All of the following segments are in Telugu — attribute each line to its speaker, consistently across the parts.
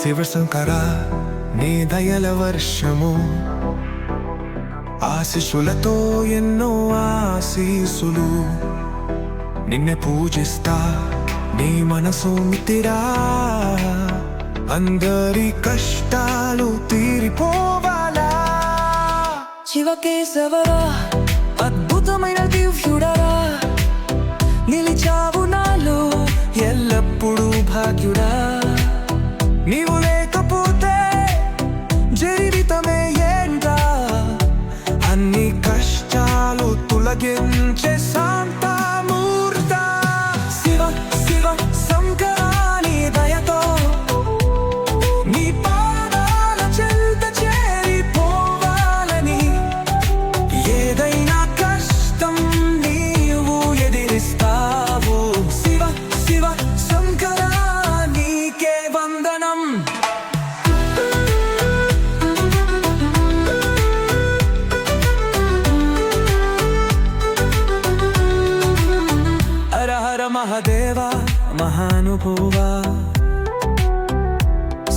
Speaker 1: శివశంకర నీ దయల వర్షము, ఆశీస్సులతో ఎన్నో ఆశీసులు. నిన్నే పూజిస్తా నీ మనసు మితిరా, అందరి కష్టాలు తీరిపోవాలా.
Speaker 2: శివకేశవరా అద్భుతమైన దివ్యుడరా, నిలిచావు నాలో ఎల్లప్పుడూ భాగ్యుడా. నీవు లేకపోతే జీవితమే ఏంటా, అన్ని కష్టాలు తొలగించే శాంతమూర్త. శివ శివ శంకర నీ దయతో నీ పాదాల చెంత చేరిపోవాలని, ఏదైనా కష్టం నీవు ఎదిరిస్తావు. శివ శివ శంకర నీకే వందనం. హర హర మహాదేవ మహానుభావా,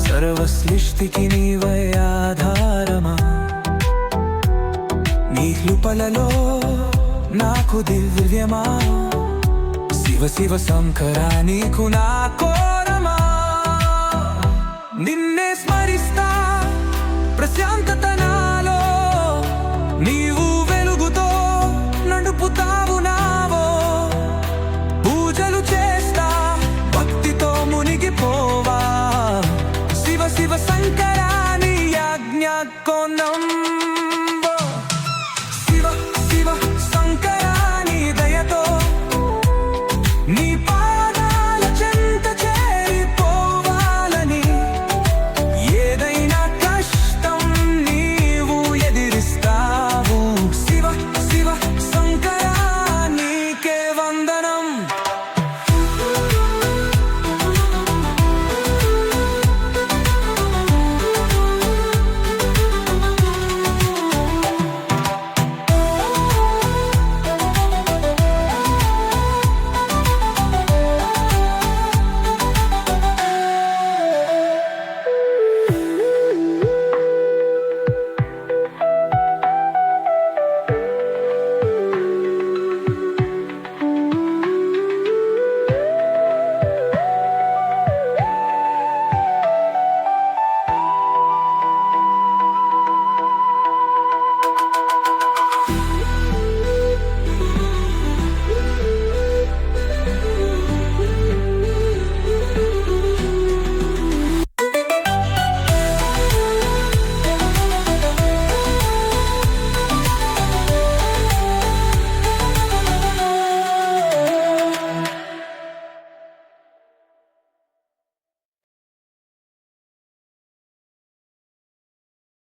Speaker 2: సర్వసృష్టికి నీవే ఆధారమా. నీ కృపలలో నాకు దివ్యమా, శివ శివ శంకర నీకు నా కోరమా. నిన్నే స్మరిస్తా ప్రశాంతత